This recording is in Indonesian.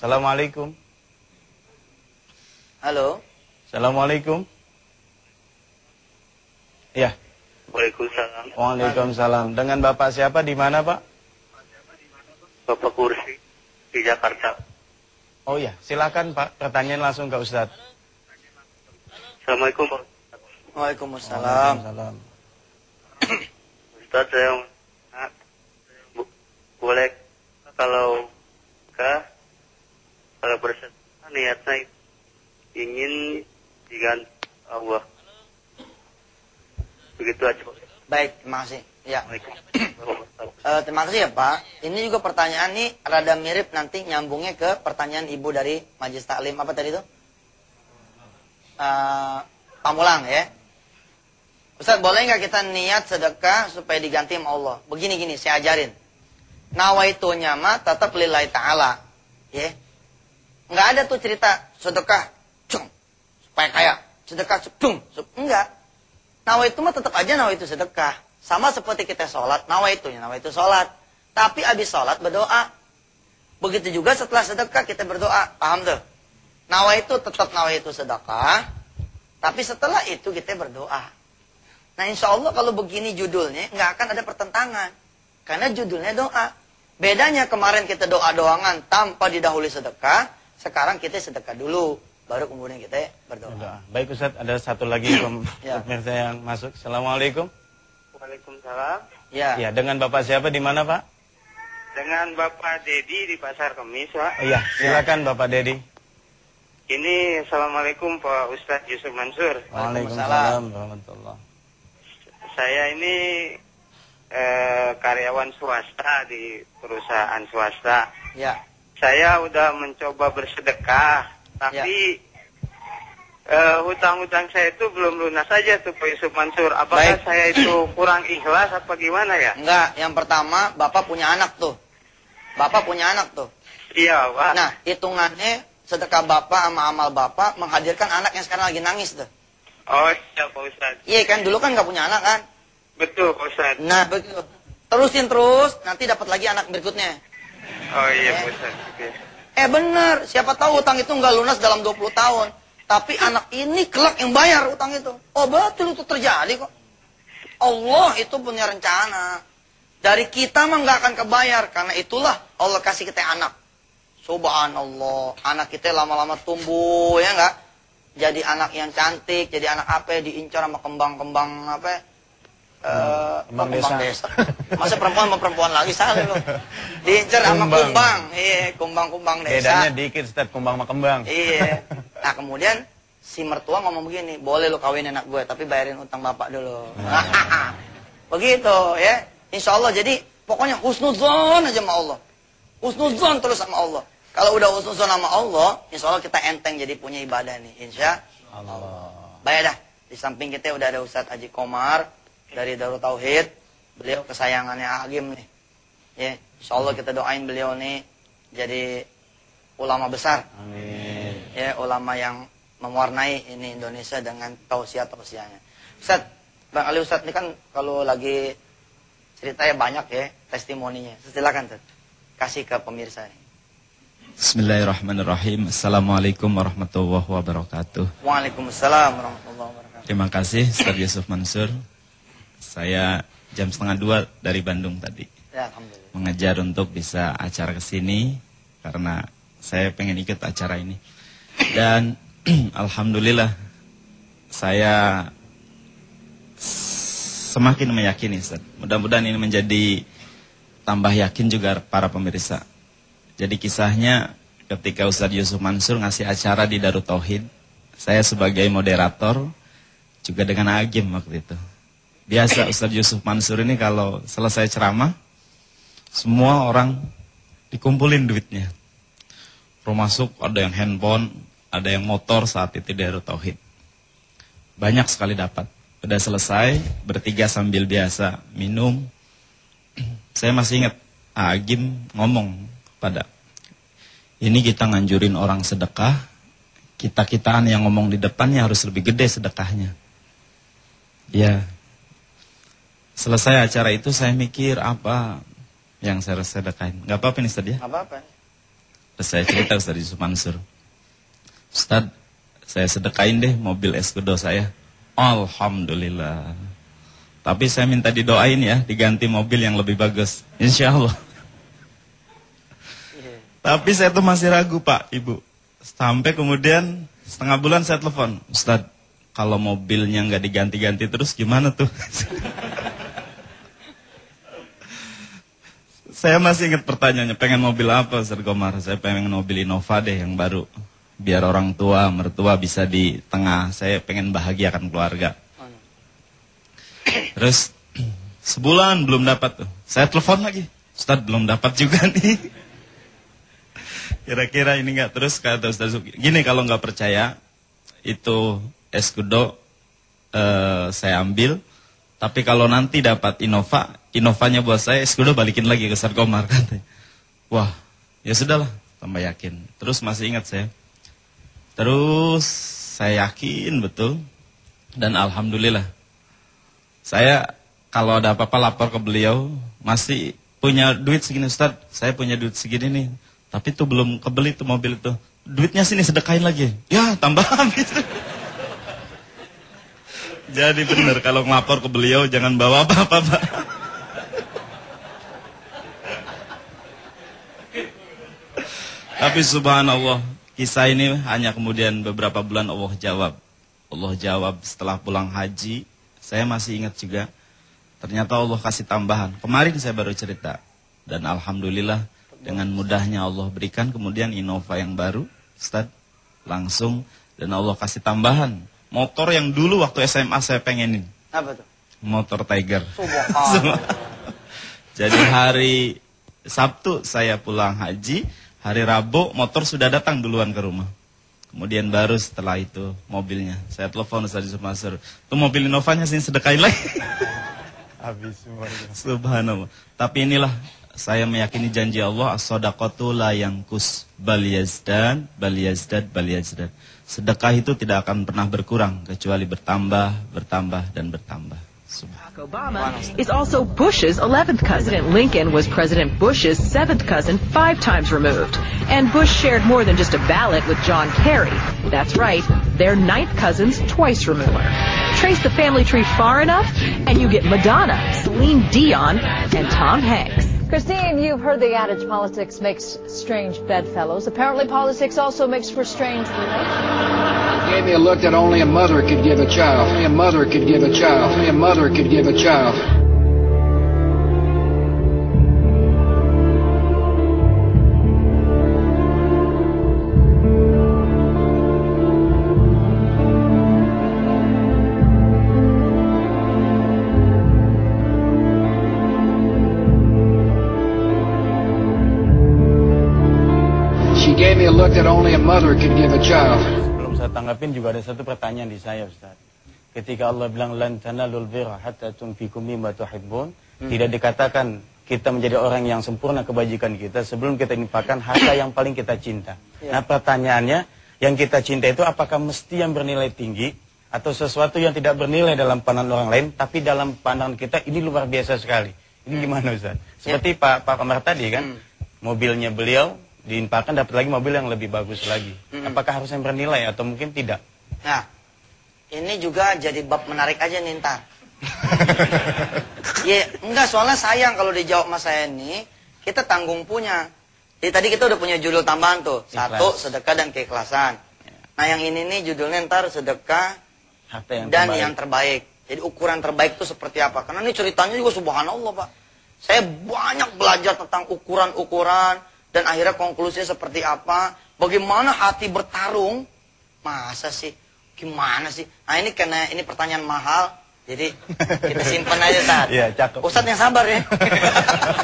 Assalamualaikum. Halo. Assalamualaikum. Ya. Waalaikumsalam. Waalaikumsalam. Dengan Bapak siapa di mana, Pak? Bapak Kursi di Jakarta. Oh ya, silakan Pak. Pertanyaan langsung ke Ustadz. Assalamualaikum Pak. Waalaikumsalam. Waalaikumsalam. Ustaz, saya boleh kalau bersedekah niatnya ingin diganti Allah. Begitu aja Pak. Baik, terima kasih. Ya. Waalaikumsalam. Terima kasih ya Pak. Ini juga pertanyaan nih rada mirip nanti nyambungnya ke pertanyaan Ibu dari Majelis Taklim. Apa tadi itu? Pamulang ya. Ustaz, boleh nggak kita niat sedekah supaya diganti sama Allah? Begini-gini, saya ajarin. Nawaitunya mah tetap lillahi ta'ala. Ya. Nggak ada tuh cerita sedekah, cung, supaya kaya. Sedekah, cung, enggak. Nawaitu mah tetap aja nawaitu sedekah. Sama seperti kita sholat, nawaitu sholat. Tapi abis sholat berdoa. Begitu juga setelah sedekah kita berdoa. Paham tuh? Nawaitu tetap nawaitu sedekah. Tapi setelah itu kita berdoa. Nah insya Allah kalau begini judulnya nggak akan ada pertentangan. Karena judulnya doa. Bedanya kemarin kita doa-doangan tanpa didahului sedekah. Sekarang kita sedekah dulu. Baru kemudian kita berdoa. Baik Ustaz, ada satu lagi pemirsa yang masuk. Assalamualaikum. Waalaikumsalam. Ya. Ya, dengan Bapak siapa di mana Pak? Dengan Bapak Dedi di Pasar Kemis, Pak. Oh iya, silakan Bapak Dedi. Ini Assalamualaikum Pak Ustadz Yusuf Mansur. Waalaikumsalam warahmatullah. Saya ini karyawan swasta di perusahaan swasta. Ya. Saya udah mencoba bersedekah, tapi hutang-hutang saya itu belum lunas saja tuh Pak Yusuf Mansur. Apakah Baik. saya itu kurang ikhlas apa gimana ya? Enggak, yang pertama Bapak punya anak tuh. Bapak punya anak tuh. Iya Pak. Nah, hitungannya sedekah Bapak sama amal Bapak menghadirkan anak yang sekarang lagi nangis tuh. Oh iya Pak Ustadz. Iya kan, dulu kan nggak punya anak kan? Betul Pak Ustadz. Nah, begitu. Terusin terus, nanti dapat lagi anak berikutnya. Oh iya Pak Ustadz. Oke. Bener, siapa tahu utang itu nggak lunas dalam 20 tahun. Tapi anak ini kelak yang bayar utang itu. Oh betul itu terjadi kok. Allah itu punya rencana. Dari kita mah nggak akan kebayar. Karena itulah Allah kasih kita anak. Subhanallah. Anak kita lama-lama tumbuh ya nggak? Jadi anak yang cantik. Jadi anak apa diincar sama kembang-kembang apa? Kembang desa. Masa perempuan sama perempuan lagi salah loh. Diincar sama kumbang. Iya, kumbang-kumbang desa. Bedanya dikit Ustaz, kumbang sama kembang. Iya. Nah kemudian si mertua ngomong begini, boleh lo kawin anak gue, tapi bayarin utang bapak dulu. Begitu ya. Insya Allah jadi pokoknya husnuzon aja sama Allah. Husnuzon terus sama Allah. Kalau udah husnuzon sama Allah, insya Allah kita enteng jadi punya ibadah nih. Insya Allah. Baik dah. Di samping kita udah ada Ustadz Haji Komar dari Darut Tauhid. Beliau kesayangannya Agim nih. Ya, insya Allah kita doain beliau nih jadi ulama besar. Amin. Ya, ulama yang mewarnai ini Indonesia dengan tausiah-tausiahnya. Ustaz, Bang Ali Ustaz ini kan kalau lagi ceritanya banyak ya testimoninya. Silakan Ustaz, kasih ke pemirsa ini. Bismillahirrahmanirrahim. Assalamualaikum warahmatullahi wabarakatuh. Waalaikumsalam warahmatullahi wabarakatuh. Terima kasih Ustaz Yusuf Mansur. Saya jam 1:30 dari Bandung tadi. Ya, alhamdulillah. Mengejar untuk bisa acara kesini karena saya pengen ikut acara ini. Dan alhamdulillah saya semakin meyakini Ustaz. Mudah-mudahan ini menjadi tambah yakin juga para pemirsa. Jadi kisahnya ketika Ustaz Yusuf Mansur ngasih acara di Darut Tauhid, saya sebagai moderator juga dengan Agim waktu itu. Biasa Ustaz Yusuf Mansur ini kalau selesai ceramah, semua orang dikumpulin duitnya. Termasuk ada yang handphone, ada yang motor saat itu di Darut Tauhid. Banyak sekali dapat. Udah selesai, bertiga sambil biasa minum. Saya masih ingat Agim ngomong pada ini kita nganjurin orang sedekah, kita-kitaan yang ngomong di depannya harus lebih gede sedekahnya. Ya. Selesai acara itu saya mikir apa yang saya harus sedekahin. Gak apa-apa nih Ustaz ya? Gak apa-apa. Saya cerita Ustaz Yusuf Mansur. Ustaz, saya sedekain deh mobil Escudo saya. Alhamdulillah. Tapi saya minta didoain ya, diganti mobil yang lebih bagus. Insya Allah. Tapi saya tuh masih ragu Pak, Ibu. Sampai kemudian setengah bulan saya telepon. Ustaz, kalau mobilnya nggak diganti-ganti terus gimana tuh? Saya masih ingat pertanyaannya, pengen mobil apa Ustaz Komar? Saya pengen mobil Innova deh yang baru. Biar orang tua, mertua bisa di tengah. Saya pengen bahagiakan keluarga. Terus sebulan belum dapat tuh. Saya telepon lagi. Ustaz belum dapat juga nih. Kira-kira ini enggak. Terus kata Ustaz Zuki, gini kalau nggak percaya, itu Escudo saya ambil. Tapi kalau nanti dapat Innova, Innovanya buat saya, Escudo balikin lagi ke Ustaz Komar. Wah, ya sudahlah, tambah yakin. Terus masih ingat saya. Terus saya yakin betul. Dan alhamdulillah. Saya kalau ada apa-apa lapor ke beliau, masih punya duit segini Ustaz. Saya punya duit segini nih. Tapi tuh belum kebeli tuh mobil itu. Duitnya sini sedekain lagi. Ya, tambah habis. Jadi benar kalau ngelapor ke beliau jangan bawa apa-apa, Pak. Tapi subhanallah, kisah ini hanya kemudian beberapa bulan Allah jawab. Allah jawab setelah pulang haji. Saya masih ingat juga. Ternyata Allah kasih tambahan. Kemarin saya baru cerita. Dan alhamdulillah dengan mudahnya Allah berikan kemudian Innova yang baru, Ustaz, langsung. Dan Allah kasih tambahan. Motor yang dulu waktu SMA saya pengenin. Apa tuh? Motor Tiger. Subhanallah. Jadi hari Sabtu saya pulang haji, hari Rabu motor sudah datang duluan ke rumah. Kemudian baru setelah itu mobilnya. Saya telepon Ustaz Yusuf Mansur. Itu mobil Innovanya sini sedekain lagi. Habis semuanya. Subhanallah. Tapi inilah saya meyakini janji Allah, as-shadaqatu la yanqus bal yazdad, bal yazdad, bal yazdad. Sedekah itu tidak akan pernah berkurang kecuali bertambah, bertambah dan bertambah. Barack Obama is also Bush's 11th cousin. President Lincoln was President Bush's 7th cousin 5 times removed. And Bush shared more than just a ballot with John Kerry. That's right, they're 9th cousins twice removed. Trace the family tree far enough and you get Madonna, Celine Dion, and Tom Hanks. Christine, you've heard the adage politics makes strange bedfellows. Apparently politics also makes for strange relationships. Gave me a look that only a mother could give a child. Only a mother could give a child. Only a mother could give a child. She gave me a look that only a mother could give a child. Sebelum saya tanggapin juga ada satu pertanyaan di saya, Ustaz. Ketika Allah bilang lan tanalul birra hatta tunfiqu mimma tuhibbun, tidak dikatakan kita menjadi orang yang sempurna kebajikan kita sebelum kita infakkan harta yang paling kita cinta. Nah, pertanyaannya, yang kita cinta itu apakah mesti yang bernilai tinggi atau sesuatu yang tidak bernilai dalam pandangan orang lain tapi dalam pandangan kita ini luar biasa sekali. Ini gimana, Ustaz? Seperti Pak Komar tadi kan, mobilnya beliau diinfakkan dapat lagi mobil yang lebih bagus lagi. Apakah harus yang bernilai atau mungkin tidak? Nah, ini juga jadi bab menarik aja nih ntar. Ya, enggak, soalnya sayang kalau dijawab mas saya ini, kita tanggung punya. Jadi tadi kita udah punya judul tambahan tuh. Satu, sedekah dan keikhlasan. Nah, yang ini nih judulnya ntar sedekah Harta yang dan terbaik. yang terbaik. Jadi ukuran terbaik itu seperti apa? Karena ini ceritanya juga subhanallah, Pak. Saya banyak belajar tentang ukuran-ukuran. Dan akhirnya konklusinya seperti apa? Bagaimana hati bertarung? Masa sih? Gimana sih? Nah ini karena ini pertanyaan mahal. Jadi kita simpan aja, Ustaz. Iya, cakep. Ustaz yang sabar ya.